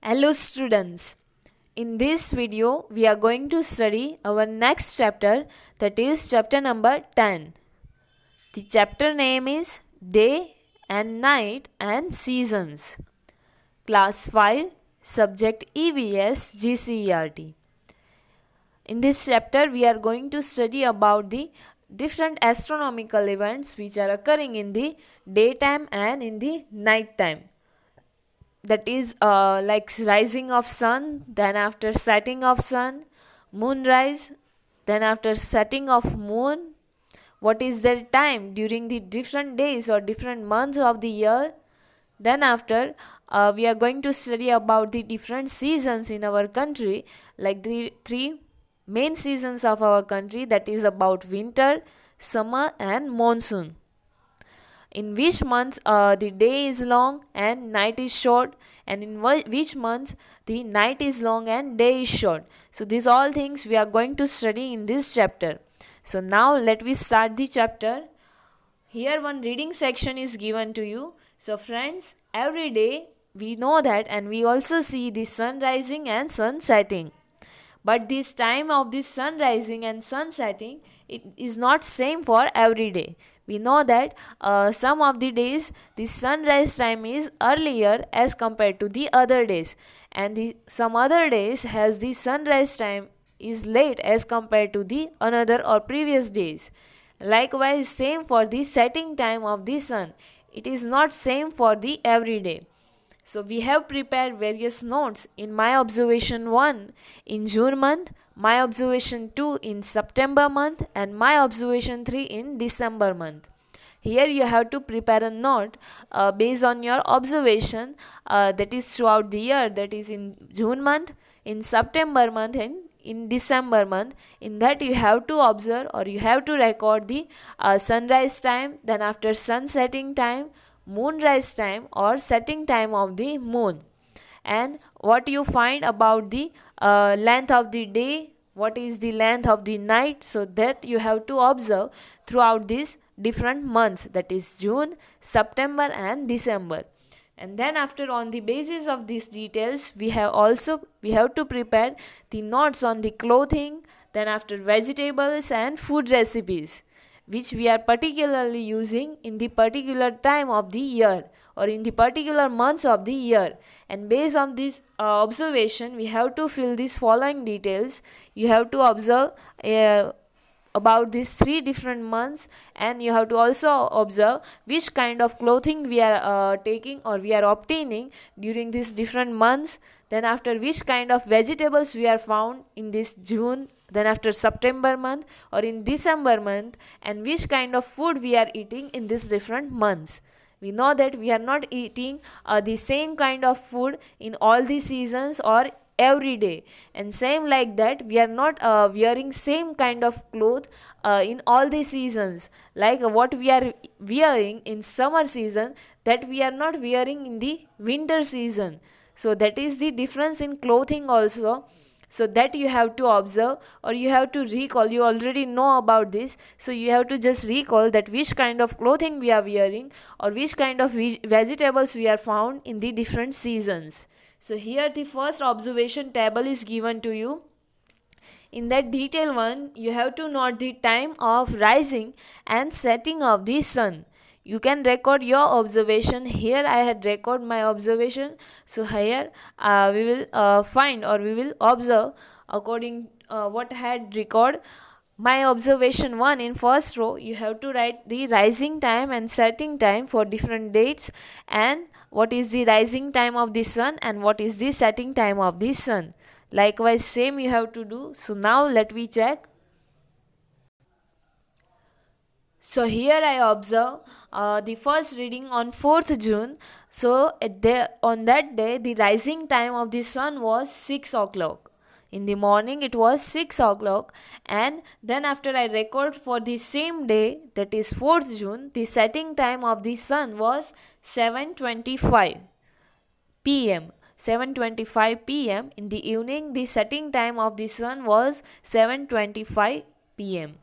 Hello students, in this video we are going to study our next chapter, that is chapter number 10. The chapter name is Day and Night and Seasons. Class 5, subject EVS gcert. In this chapter we are going to study about the different astronomical events which are occurring in the daytime and in the night time. That is like rising of sun, then after setting of sun, moonrise, then after setting of moon, what is their time during the different days or different months of the year. Then after we are going to study about the different seasons in our country, like the three main seasons of our country, that is about winter, summer and monsoon. In which months the day is long and night is short, and in which months the night is long and day is short. So these all things we are going to study in this chapter. So now let me start the chapter. Here one reading section is given to you. So friends, every day we know that, and we also see the sun rising and sun setting. But this time of this sun rising and sun setting, it is not same for every day. We know that some of the days the sunrise time is earlier as compared to the other days, and some other days has the sunrise time is late as compared to the another or previous days. Likewise, same for the setting time of the sun. It is not same for the every day. So we have prepared various notes in my observation 1 in June month, my observation 2 in September month, and my observation 3 in December month. Here you have to prepare a note based on your observation that is throughout the year, that is in June month, in September month and in December month. In that you have to observe or you have to record the sunrise time, then after sunsetting time, moonrise time or setting time of the moon, and what you find about the length of the day, what is the length of the night. So that you have to observe throughout these different months, that is June, September and December. And then after, on the basis of these details, we have to prepare the notes on the clothing, then after vegetables and food recipes, which we are particularly using in the particular time of the year or in the particular months of the year. And based on this observation, we have to fill these following details. You have to observe about these three different months, and you have to also observe which kind of clothing we are taking or we are obtaining during these different months. Then after, which kind of vegetables we are found in this June, then after September month or in December month, and which kind of food we are eating in these different months. We know that we are not eating the same kind of food in all the seasons or every day, and same like that we are not wearing same kind of cloth in all the seasons. Like what we are wearing in summer season, that we are not wearing in the winter season. So that is the difference in clothing also. So that you have to observe or you have to recall. You already know about this, so you have to just recall that which kind of clothing we are wearing or which kind of vegetables we are found in the different seasons. So here the first observation table is given to you. In that detail one, you have to note the time of rising and setting of the sun. You can record your observation. Here I had record my observation. So here we will find or we will observe according what I had record. My observation 1, in first row you have to write the rising time and setting time for different dates, and what is the rising time of the sun and what is the setting time of the sun. Likewise, same you have to do. So now let me check. So here I observe the first reading on 4th June. So on that day the rising time of the sun was 6 o'clock. In the morning it was 6 o'clock, and then after I record for the same day, that is 4th June, the setting time of the sun was 7:25 p.m. 7:25 p.m. In the evening the setting time of the sun was 7:25 p.m.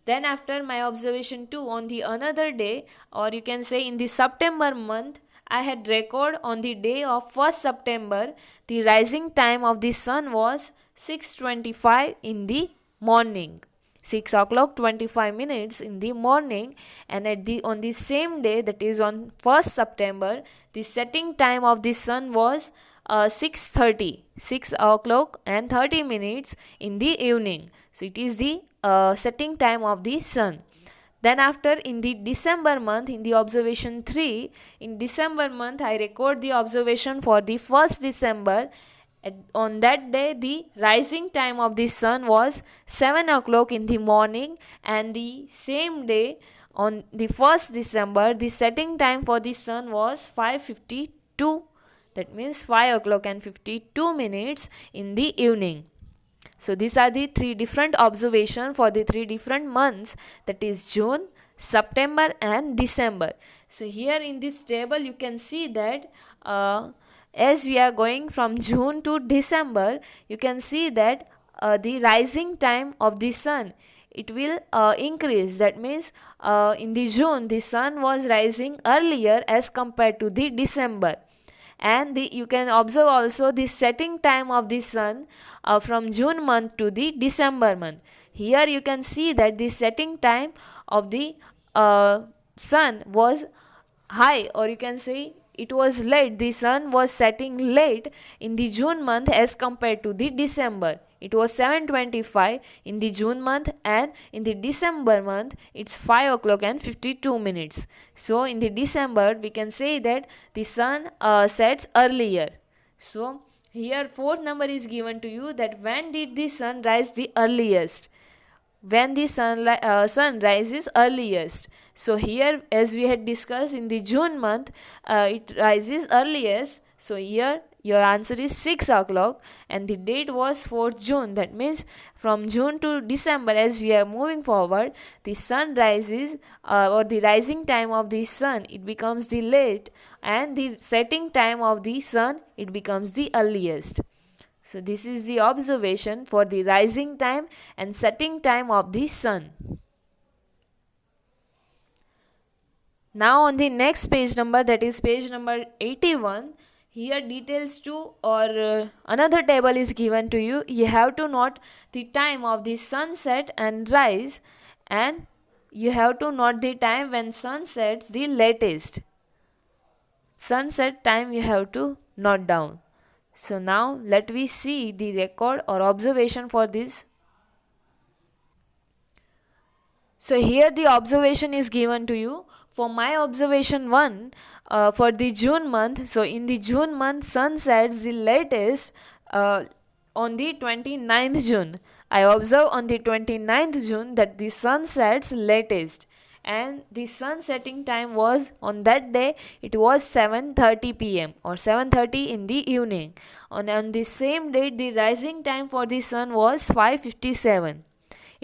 Then after my observation 2, on the another day, or you can say in the September month, I had record on the day of 1st September, the rising time of the sun was 6:25 in the morning. 6 o'clock 25 minutes in the morning, and on the same day, that is on 1st September, the setting time of the sun was 6:30, 6 o'clock and 30 minutes in the evening. So it is the setting time of the sun. Then after, in the December month, in the observation 3, in December month I record the observation for the 1st December. On that day, the rising time of the sun was 7 o'clock in the morning, and the same day, on the 1st December, the setting time for the sun was 5:52. That means 5 o'clock and 52 minutes in the evening. So these are the three different observations for the three different months, that is June, September and December. So here in this table you can see that as we are going from June to December, you can see that the rising time of the sun, it will increase. That means in the June the sun was rising earlier as compared to the December. And you can observe also the setting time of the sun from June month to the December month. Here you can see that the setting time of the sun was high, or you can say it was late. The sun was setting late in the June month as compared to the December. It was 7:25 in the June month, and in the December month it's 5 o'clock and 52 minutes. So in the December we can say that the sun sets earlier. So here fourth number is given to you, that when did the sun rise the earliest? When the sun rises earliest. So here, as we had discussed, in the June month it rises earliest. So here your answer is 6 o'clock, and the date was 4th June. That means from June to December, as we are moving forward, the sun rises or the rising time of the sun, it becomes the late, and the setting time of the sun, it becomes the earliest. So this is the observation for the rising time and setting time of the sun. Now on the next page number, that is page number 81, here details to or another table is given to you. You have to note the time of the sunset and rise, and you have to note the time when sun sets the latest. Sunset time you have to note down. So now let we see the record or observation for this. So here the observation is given to you. For my observation 1, for the June month, so in the June month sun sets the latest on the 29th June. I observe on the 29th June that the sun sets latest, and the sun setting time was on that day, it was 7:30 p.m. or 7:30 in the evening. On the same date, the rising time for the sun was 5:57.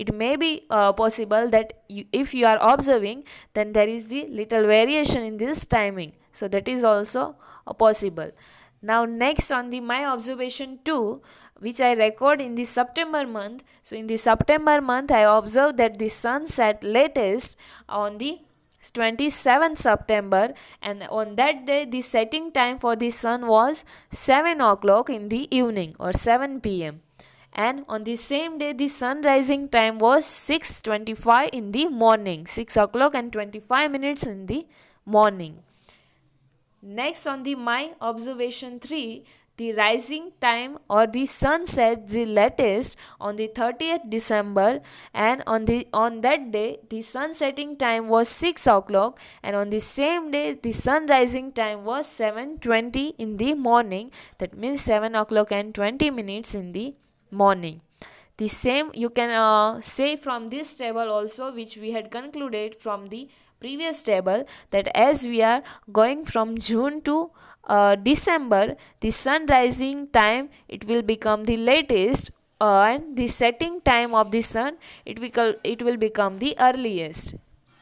It may be possible that if you are observing, then there is the little variation in this timing. So that is also possible. Now next, on the my observation 2, which I record in the September month. So in the September month I observed that the sun set latest on the 27th September, and on that day the setting time for the sun was 7 o'clock in the evening or 7 p.m. And on the same day the sun rising time was 6:25 in the morning, 6 o'clock and 25 minutes in the morning. Next, on the my observation 3, the rising time or the sun sets the latest on the 30th December, and on that day the sun setting time was 6 o'clock, and on the same day the sun rising time was 7:20 in the morning. That means 7 o'clock and 20 minutes in the morning. The same you can say from this table also, which we had concluded from the previous table, that as we are going from June to December, the sun rising time, it will become the latest, and the setting time of the sun, it will become the earliest,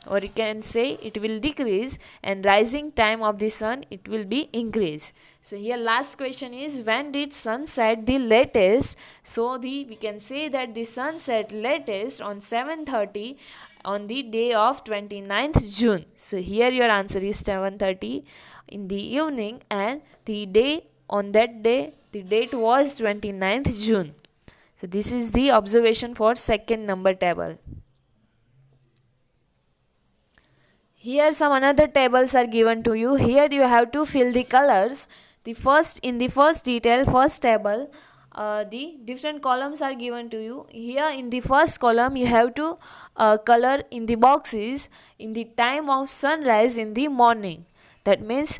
or you can say it will decrease, and rising time of the sun, it will be increase. So here last question is, when did sun set the latest? So we can say that the sun set latest on 7:30 on the day of 29th June. So here your answer is 7:30 in the evening, and the day on that day, the date was 29th June. So this is the observation for second number table. Here some another tables are given to you. Here you have to fill the colors. In the first detail, first table, the different columns are given to you. Here in the first column you have to color in the boxes in the time of sunrise in the morning. That means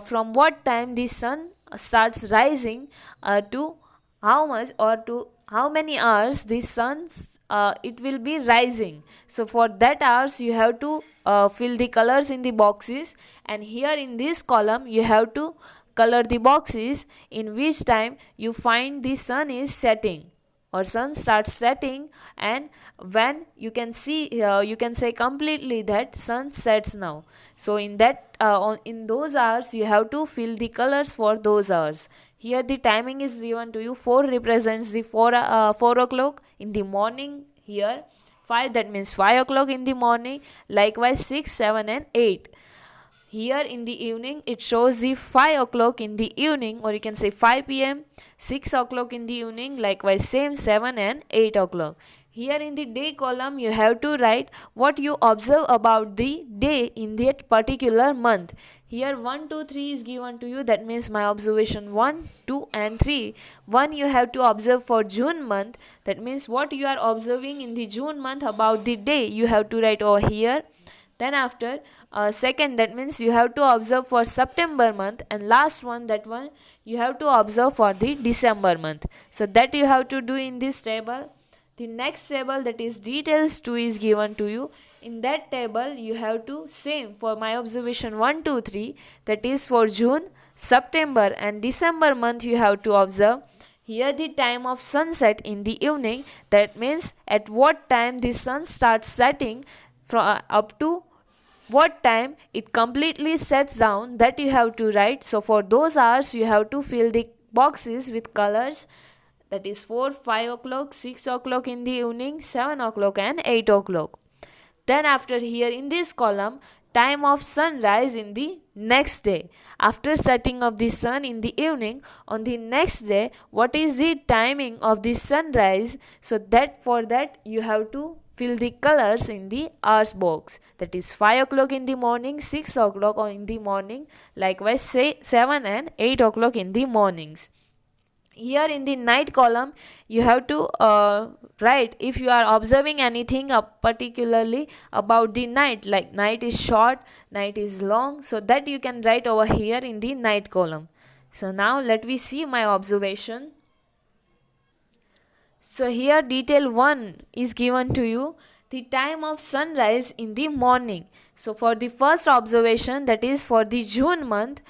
from what time the sun starts rising to how much or to how many hours the sun it will be rising. So for that hours you have to fill the colors in the boxes, and here in this column you have to color the boxes in which time you find the sun is setting or sun starts setting, and when you can see you can say completely that sun sets now. So in that in those hours you have to fill the colors for those hours. Here the timing is given to you. 4 represents the 4 o'clock in the morning. Here 5, that means 5 o'clock in the morning. Likewise 6, 7 and 8. Here in the evening it shows the 5 o'clock in the evening, or you can say 5 p.m, 6 o'clock in the evening, likewise same 7 and 8 o'clock. Here in the day column you have to write what you observe about the day in that particular month. Here 1, 2, 3 is given to you. That means my observation 1, 2 and 3. 1 you have to observe for June month. That means what you are observing in the June month about the day you have to write over here. Then after second, that means you have to observe for September month, and last one, that one you have to observe for the December month. So that you have to do in this table. The next table, that is details 2, is given to you. In that table you have to same for my observation 1, 2, 3, that is for June, September and December month you have to observe. Here the time of sunset in the evening, that means at what time the sun starts setting from up to what time it completely sets down, that you have to write. So for those hours you have to fill the boxes with colors. That is 4, 5 o'clock, 6 o'clock in the evening, 7 o'clock and 8 o'clock. Then after here in this column, time of sunrise in the next day. After setting of the sun in the evening, on the next day, what is the timing of the sunrise? So that for that you have to fill the colors in the hours box. That is 5 o'clock in the morning, 6 o'clock in the morning, likewise say 7 and 8 o'clock in the mornings. Here in the night column you have to write if you are observing anything particularly about the night, like night is short, night is long, so that you can write over here in the night column. So now let me see my observation. So here detail 1 is given to you, the time of sunrise in the morning. So for the first observation, that is for the June month,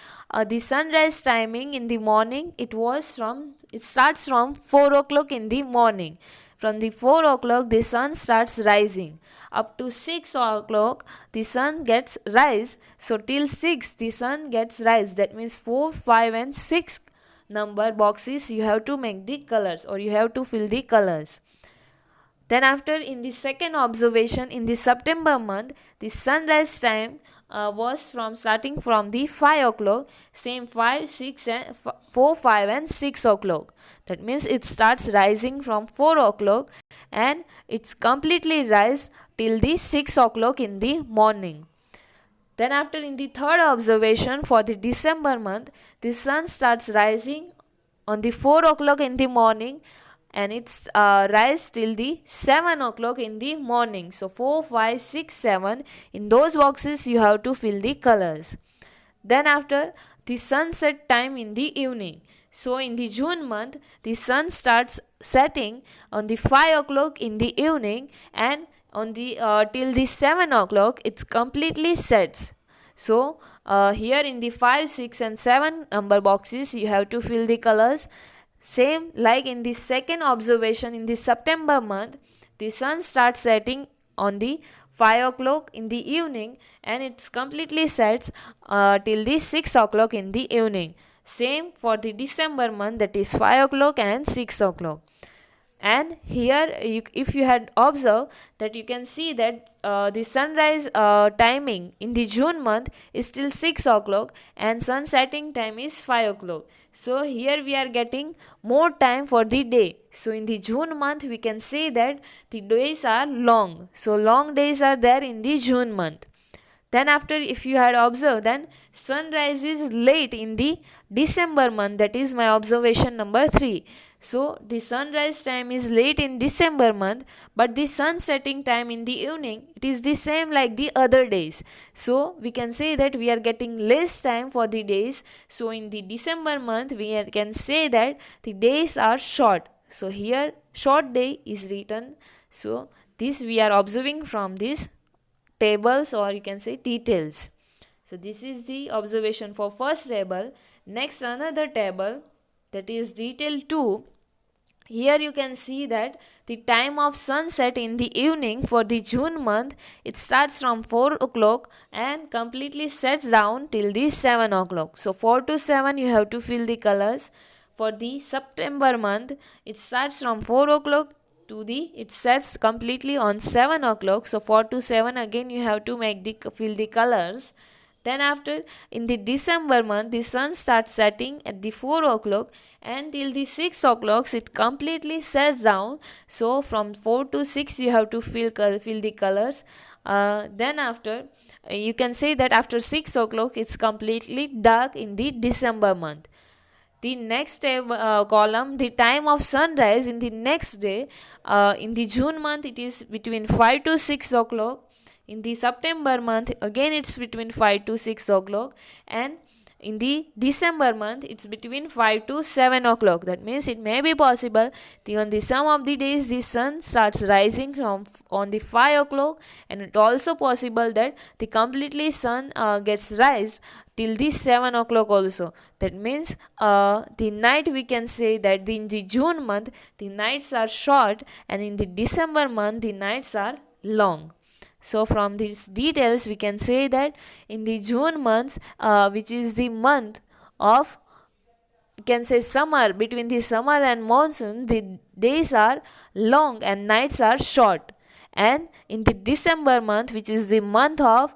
the sunrise timing in the morning, it starts from 4 o'clock in the morning. From the 4 o'clock the sun starts rising up to 6 o'clock the sun gets rise. So till 6 the sun gets rise. That means 4, 5 and 6 number boxes you have to make the colors, or you have to fill the colors. Then after in the second observation in the September month, the sunrise time was starting from the 5 o'clock, same 5, 6 and 4, 5 and 6 o'clock. That means it starts rising from 4 o'clock and it's completely rise till the 6 o'clock in the morning. Then after in the third observation for the December month, the sun starts rising on the 4 o'clock in the morning, and it's rise till the 7 o'clock in the morning. So 4, 5, 6, 7, in those boxes you have to fill the colors. Then after the sunset time in the evening. So in the June month the sun starts setting on the 5 o'clock in the evening, and on the till the 7 o'clock it's completely sets. So here in the 5, 6 and 7 number boxes you have to fill the colors. Same like in the second observation in the September month, the sun starts setting on the 5 o'clock in the evening, and it's completely sets till the 6 o'clock in the evening. Same for the December month, that is 5 o'clock and 6 o'clock. And here if you had observed that, you can see that the sunrise timing in the June month is still 6 o'clock and sun setting time is 5 o'clock. So here we are getting more time for the day. So in the June month we can say that the days are long. So long days are there in the June month. Then after, if you had observed, then sunrise is late in the December month. That is my observation number 3. So the sunrise time is late in December month, but the sun setting time in the evening, it is the same like the other days. So we can say that we are getting less time for the days. So in the December month we can say that the days are short. So here short day is written. So this we are observing from this tables, or you can say details. So this is the observation for first table. Next, another table, that is detail 2. Here you can see that the time of sunset in the evening for the June month, it starts from 4 o'clock and completely sets down till the 7 o'clock. So 4 to 7 you have to fill the colors. For the September month, it starts from 4 o'clock to the, it sets completely on 7 o'clock. So 4 to 7 again you have to make the fill the colors. Then after, in the December month, the sun starts setting at the 4 o'clock and till the 6 o'clock it completely sets down. So from 4 to 6 you have to fill the colors. Then after, you can say that after 6 o'clock it's completely dark in the December month. The next column, the time of sunrise in the next day, in the June month it is between 5 to 6 o'clock. In the September month again it's between 5 to 6 o'clock, and in the December month it's between 5 to 7 o'clock. That means it may be possible on the some of the days the sun starts rising from on the 5 o'clock, and it also possible that the completely sun gets rise till the 7 o'clock also. That means the night, we can say that in the June month the nights are short, and in the December month the nights are long. So from these details we can say that in the June months, which is the month of, you can say, summer, between the summer and monsoon, the days are long and nights are short. And in the December month, which is the month of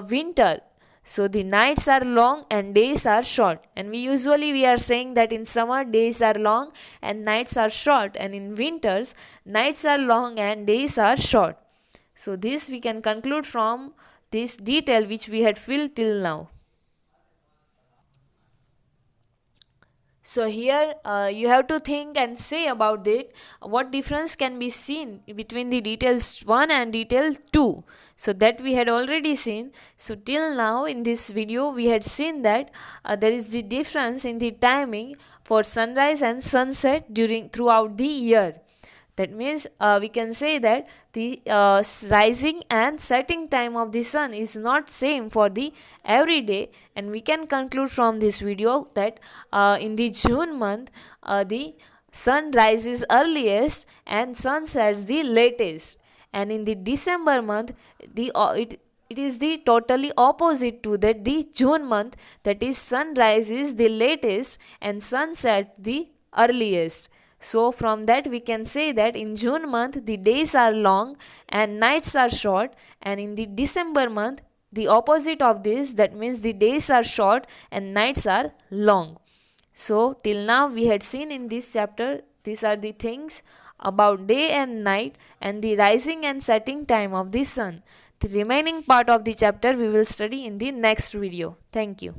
winter, so the nights are long and days are short. And we are saying that in summer days are long and nights are short, and in winters nights are long and days are short. So this we can conclude from this detail which we had filled till now. So here you have to think and say about it, what difference can be seen between the details 1 and detail 2. So that we had already seen. So till now in this video we had seen that there is the difference in the timing for sunrise and sunset throughout the year. That means we can say that the rising and setting time of the sun is not same for the every day, and we can conclude from this video that in the June month the sun rises earliest and sun sets the latest, and in the December month it is the totally opposite to that, the June month, that is sun rises the latest and sun sets the earliest. So from that we can say that in June month the days are long and nights are short, and in the December month the opposite of this, that means the days are short and nights are long. So till now we had seen in this chapter, these are the things about day and night and the rising and setting time of the sun. The remaining part of the chapter we will study in the next video. Thank you.